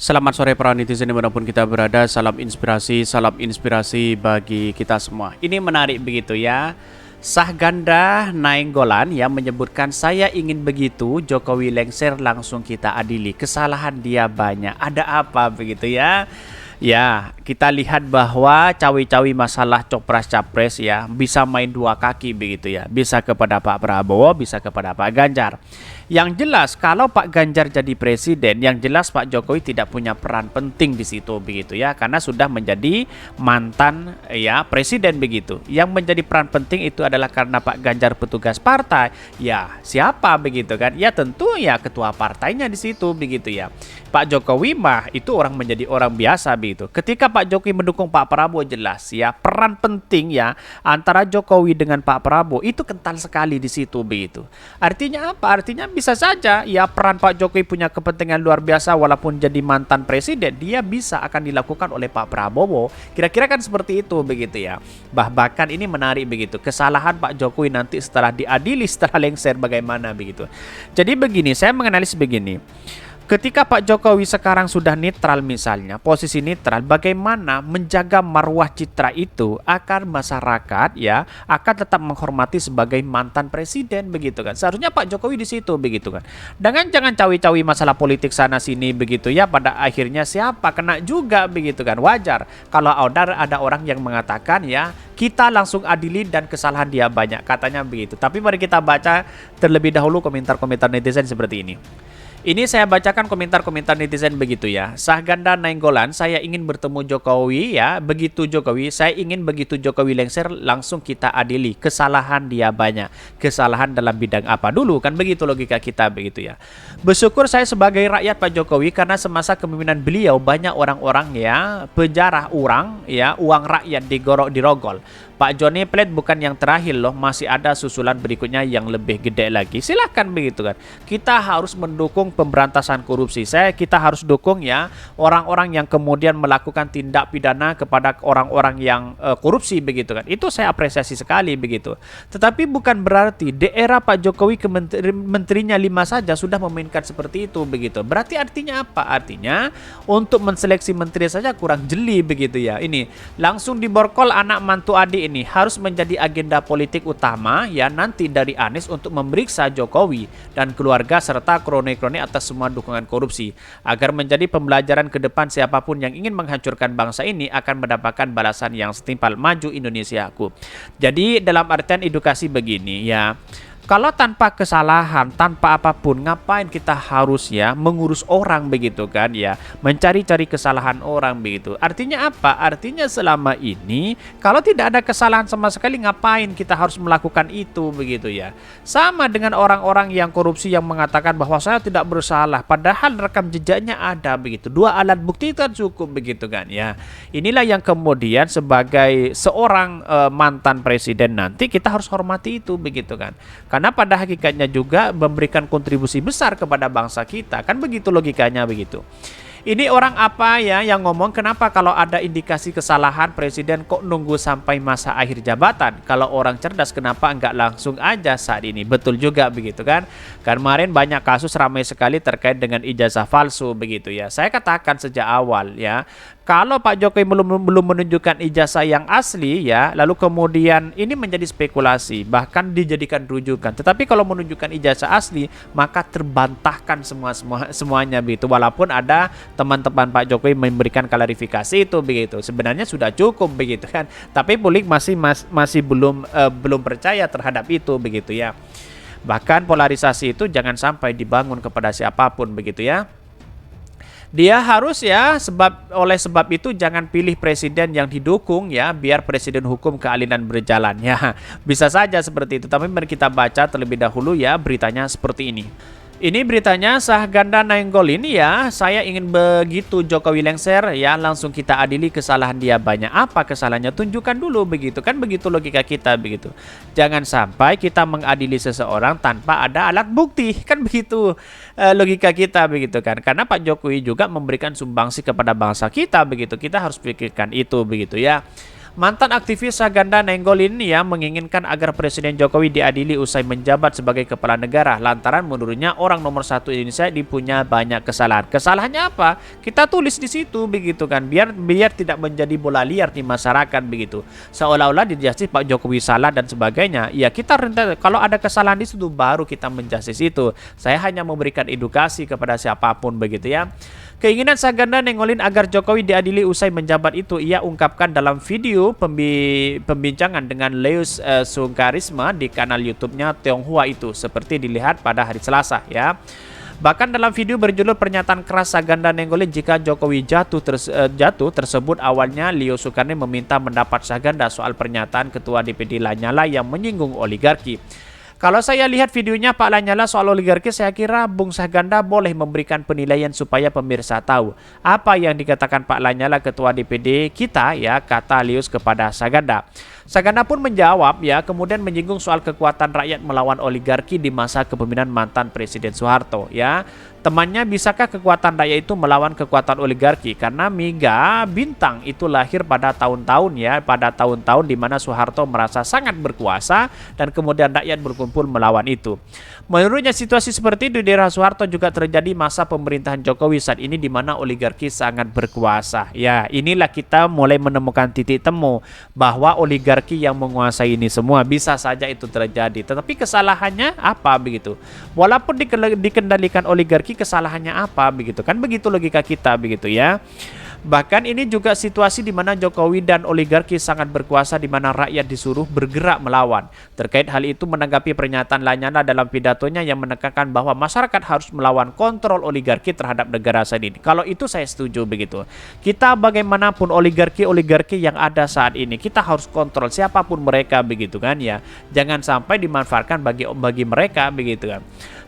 Selamat sore para netizen dimanapun kita berada. Salam inspirasi bagi kita semua. Ini menarik begitu ya. Sahganda Nainggolan yang menyebutkan saya ingin begitu, Jokowi lengser langsung kita adili. Kesalahan dia banyak. Ada apa begitu ya? Ya, kita lihat bahwa cawi-cawi masalah copras-capres ya bisa main dua kaki begitu ya. Bisa kepada Pak Prabowo, bisa kepada Pak Ganjar. Yang jelas kalau Pak Ganjar jadi presiden, yang jelas Pak Jokowi tidak punya peran penting di situ begitu ya, karena sudah menjadi mantan ya presiden begitu. Yang menjadi peran penting itu adalah karena Pak Ganjar petugas partai. Ya, siapa begitu kan? Ya tentu ya ketua partainya di situ begitu ya. Pak Jokowi mah itu orang menjadi orang biasa begitu. Ketika Pak Jokowi mendukung Pak Prabowo jelas ya peran penting ya antara Jokowi dengan Pak Prabowo itu kental sekali di situ begitu. Artinya apa? Artinya bisa saja ya peran Pak Jokowi punya kepentingan luar biasa walaupun jadi mantan presiden dia bisa akan dilakukan oleh Pak Prabowo. Kira-kira kan seperti itu begitu ya. Bahkan ini menarik begitu. Kesalahan Pak Jokowi nanti setelah diadili setelah lengser bagaimana begitu. Jadi begini, saya menganalisis begini. Ketika Pak Jokowi sekarang sudah netral misalnya, posisi netral, bagaimana menjaga marwah citra itu agar masyarakat ya akan tetap menghormati sebagai mantan presiden begitu kan. Seharusnya Pak Jokowi di situ begitu kan. Dengan jangan cawi-cawi masalah politik sana sini begitu ya, pada akhirnya siapa kena juga begitu kan. Wajar kalau ada orang yang mengatakan ya kita langsung adili dan kesalahan dia banyak katanya begitu. Tapi mari kita baca terlebih dahulu komentar-komentar netizen seperti ini. Ini saya bacakan komentar-komentar netizen begitu ya. Sahganda Nainggolan, saya ingin bertemu Jokowi ya. Begitu Jokowi, saya ingin begitu Jokowi lengser langsung kita adili. Kesalahan dia banyak. Kesalahan dalam bidang apa dulu kan begitu logika kita begitu ya. Bersyukur saya sebagai rakyat Pak Jokowi karena semasa kepemimpinan beliau banyak orang-orang ya penjara orang ya uang rakyat dirogol. Pak Joni Plate bukan yang terakhir loh, masih ada susulan berikutnya yang lebih gede lagi. Silahkan begitu kan. Kita harus mendukung pemberantasan korupsi. Kita harus dukung ya orang-orang yang kemudian melakukan tindak pidana kepada orang-orang yang korupsi begitu kan. Itu saya apresiasi sekali begitu. Tetapi bukan berarti di era Pak Jokowi menterinya 5 saja sudah memainkan seperti itu begitu. Berarti artinya apa? Artinya untuk menseleksi menteri saja kurang jeli begitu ya. Ini langsung diborkol anak mantu adik ini harus menjadi agenda politik utama ya nanti dari Anies untuk memeriksa Jokowi dan keluarga serta kroni-kroni atas semua dukungan korupsi agar menjadi pembelajaran ke depan siapapun yang ingin menghancurkan bangsa ini akan mendapatkan balasan yang setimpal. Maju Indonesiaku. Jadi dalam artian edukasi begini ya. Kalau tanpa kesalahan, tanpa apapun, ngapain kita harus ya mengurus orang begitu kan ya, mencari-cari kesalahan orang begitu. Artinya apa? Artinya selama ini kalau tidak ada kesalahan sama sekali, ngapain kita harus melakukan itu begitu ya. Sama dengan orang-orang yang korupsi yang mengatakan bahwa saya tidak bersalah, padahal rekam jejaknya ada begitu. 2 alat bukti itu kan cukup begitu kan ya. Inilah yang kemudian sebagai seorang mantan presiden nanti kita harus hormati itu begitu kan. Karena pada hakikatnya juga memberikan kontribusi besar kepada bangsa kita. Kan begitu logikanya begitu. Ini orang apa ya yang ngomong kenapa kalau ada indikasi kesalahan presiden kok nunggu sampai masa akhir jabatan? Kalau orang cerdas kenapa enggak langsung aja saat ini? Betul juga begitu kan? Kemarin banyak kasus ramai sekali terkait dengan ijazah palsu begitu ya. Saya katakan sejak awal ya, kalau Pak Jokowi belum menunjukkan ijazah yang asli ya, lalu kemudian ini menjadi spekulasi, bahkan dijadikan rujukan. Tetapi kalau menunjukkan ijazah asli, maka terbantahkan semuanya begitu. Walaupun ada teman-teman Pak Jokowi memberikan klarifikasi itu begitu. Sebenarnya sudah cukup begitu kan. Tapi publik masih belum percaya terhadap itu begitu ya. Bahkan polarisasi itu jangan sampai dibangun kepada siapapun begitu ya. Dia harus ya oleh sebab itu jangan pilih presiden yang didukung ya biar presiden hukum keadilan berjalan ya. Bisa saja seperti itu, tapi mari kita baca terlebih dahulu ya beritanya seperti ini. Ini beritanya Sahganda Nainggolan ya, saya ingin begitu Jokowi lengser ya langsung kita adili kesalahan dia banyak. Apa kesalahannya? Tunjukkan dulu begitu kan, begitu logika kita begitu. Jangan sampai kita mengadili seseorang tanpa ada alat bukti kan begitu logika kita begitu kan. Karena Pak Jokowi juga memberikan sumbangsi kepada bangsa kita begitu. Kita harus pikirkan itu begitu ya. Mantan aktivis Saganda Nainggolan yang menginginkan agar Presiden Jokowi diadili usai menjabat sebagai kepala negara lantaran menurutnya orang nomor satu Indonesia dipunya banyak kesalahan. Kesalahannya apa? Kita tulis di situ begitu kan, biar tidak menjadi bola liar di masyarakat begitu. Seolah-olah dijastis Pak Jokowi salah dan sebagainya. Ya kita kalau ada kesalahan di situ baru kita menjastis itu. Saya hanya memberikan edukasi kepada siapapun begitu ya. Keinginan Saganda Nainggolan agar Jokowi diadili usai menjabat itu ia ungkapkan dalam video pembincangan dengan Leus Sungkarisma di kanal YouTube-nya Tionghoa itu seperti dilihat pada hari Selasa ya. Bahkan dalam video berjudul pernyataan keras Saganda Nainggolan jika Jokowi jatuh tersebut awalnya Leo Sukarni meminta pendapat Saganda soal pernyataan Ketua DPD Lanyala yang menyinggung oligarki. Kalau saya lihat videonya Pak Lanyala soal oligarki, saya kira Bung Saganda boleh memberikan penilaian supaya pemirsa tahu apa yang dikatakan Pak Lanyala Ketua DPD kita ya, kata Lius kepada Saganda. Saganda pun menjawab ya, kemudian menyinggung soal kekuatan rakyat melawan oligarki di masa kepemimpinan mantan Presiden Soeharto ya. Temannya, bisakah kekuatan rakyat itu melawan kekuatan oligarki? Karena Mega Bintang itu lahir pada tahun-tahun ya, pada tahun-tahun di mana Soeharto merasa sangat berkuasa dan kemudian rakyat berkumpul melawan itu. Menurutnya situasi seperti itu di era Soeharto juga terjadi masa pemerintahan Jokowi saat ini di mana oligarki sangat berkuasa. Ya, inilah kita mulai menemukan titik temu bahwa oligarki yang menguasai ini semua bisa saja itu terjadi. Tetapi kesalahannya apa begitu? Walaupun dikendalikan oligarki, kesalahannya apa begitu kan, begitu logika kita begitu ya. Bahkan ini juga situasi di mana Jokowi dan oligarki sangat berkuasa di mana rakyat disuruh bergerak melawan. Terkait hal itu menanggapi pernyataan Lanyala dalam pidatonya yang menekankan bahwa masyarakat harus melawan kontrol oligarki terhadap negara saat ini. Kalau itu saya setuju begitu. Kita bagaimanapun oligarki yang ada saat ini kita harus kontrol siapapun mereka begitu kan ya. Jangan sampai dimanfaatkan bagi mereka begitu kan.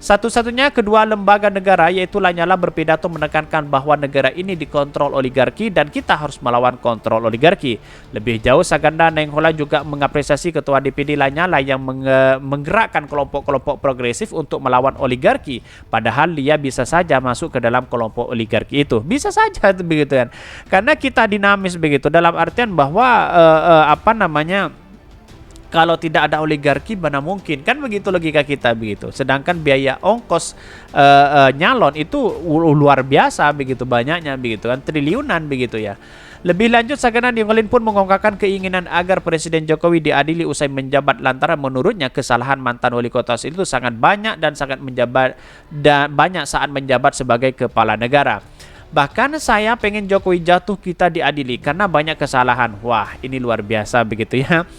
Satu-satunya kedua lembaga negara yaitu Lanyala berpidato menekankan bahwa negara ini dikontrol oligarki dan kita harus melawan kontrol oligarki. Lebih jauh Saganda Nainggolan juga mengapresiasi Ketua DPD Lanyala yang menggerakkan kelompok-kelompok progresif untuk melawan oligarki. Padahal dia bisa saja masuk ke dalam kelompok oligarki itu. Bisa saja begitu kan. Karena kita dinamis begitu dalam artian bahwa kalau tidak ada oligarki mana mungkin kan, begitu logika kita begitu. Sedangkan biaya ongkos nyalon itu luar biasa begitu banyaknya begitu kan, triliunan begitu ya. Lebih lanjut Saganda Nainggolan pun mengungkapkan keinginan agar Presiden Jokowi diadili usai menjabat lantaran menurutnya kesalahan mantan wali kota itu sangat banyak dan banyak saat menjabat sebagai kepala negara. Bahkan saya pengen Jokowi jatuh kita diadili karena banyak kesalahan. Wah, ini luar biasa begitu ya.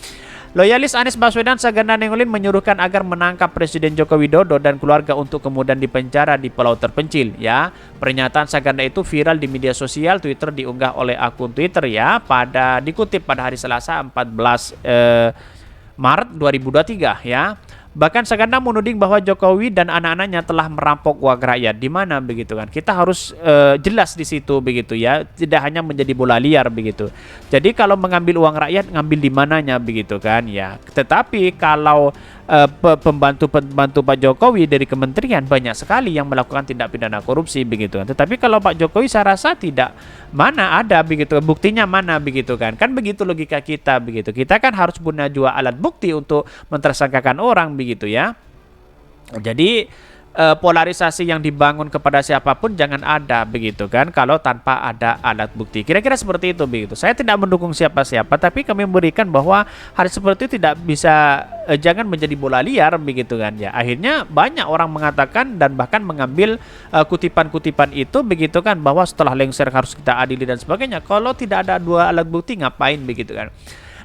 Loyalis Anies Baswedan Saganda Nainggolan menyuruhkan agar menangkap Presiden Joko Widodo dan keluarga untuk kemudian dipenjara di pulau terpencil ya. Pernyataan Saganda itu viral di media sosial Twitter, diunggah oleh akun Twitter ya, dikutip pada hari Selasa 14 Maret 2023 ya. Bahkan Saganda menuding bahwa Jokowi dan anak-anaknya telah merampok uang rakyat. Di mana begitu kan? Kita harus jelas di situ begitu ya. Tidak hanya menjadi bola liar begitu. Jadi kalau mengambil uang rakyat, ngambil di mananya begitu kan ya. Tetapi kalau pembantu Pak Jokowi dari kementerian banyak sekali yang melakukan tindak pidana korupsi begitu kan. Tetapi kalau Pak Jokowi saya rasa tidak, mana ada begitu, buktinya mana begitu kan. Kan begitu logika kita begitu. Kita kan harus punya dua alat bukti untuk mentersangkakan orang begitu ya. Jadi polarisasi yang dibangun kepada siapapun jangan ada begitu kan, kalau tanpa ada alat bukti. Kira-kira seperti itu begitu. Saya tidak mendukung siapa-siapa, tapi kami memberikan bahwa hal seperti itu tidak bisa, jangan menjadi bola liar begitu kan ya. Akhirnya banyak orang mengatakan dan bahkan mengambil kutipan-kutipan itu begitu kan, bahwa setelah lengser harus kita adili dan sebagainya. Kalau tidak ada dua alat bukti ngapain begitu kan.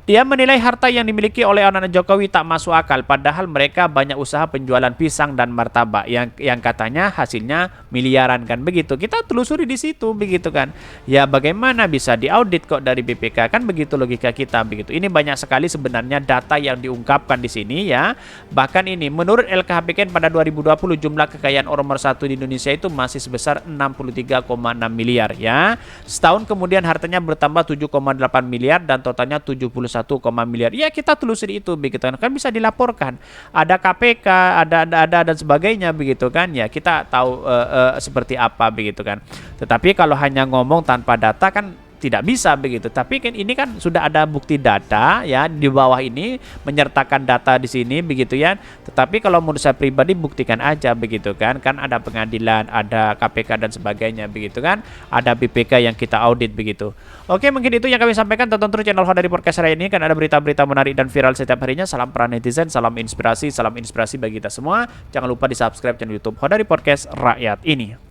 Dia menilai harta yang dimiliki oleh anak-anak Jokowi tak masuk akal, padahal mereka banyak usaha penjualan pisang dan martabak yang katanya hasilnya miliaran kan begitu. Kita telusuri di situ begitu kan. Ya bagaimana bisa diaudit kok dari BPK, kan begitu logika kita begitu. Ini banyak sekali sebenarnya data yang diungkapkan di sini ya. Bahkan ini menurut LKHBN pada 2020 jumlah kekayaan orang nomor satu di Indonesia itu masih sebesar 63,6 miliar ya. Setahun kemudian hartanya bertambah 7,8 miliar dan totalnya 71 miliar. Ya kita telusuri itu begitu kan bisa dilaporkan. Ada KPK, ada dan sebagainya begitu kan ya. Kita tahu seperti apa begitu kan. Tetapi kalau hanya ngomong tanpa data kan tidak bisa begitu. Tapi kan ini kan sudah ada bukti data ya di bawah ini menyertakan data di sini begitu ya. Tetapi kalau menurut saya pribadi buktikan aja begitu kan. Kan ada pengadilan, ada KPK dan sebagainya begitu kan. Ada BPK yang kita audit begitu. Oke, mungkin itu yang kami sampaikan. Tonton terus channel Hodari Podcast hari ini kan ada berita-berita menarik dan viral setiap harinya. Salam para netizen, salam inspirasi bagi kita semua. Jangan lupa di-subscribe channel YouTube Hodari Podcast Rakyat ini.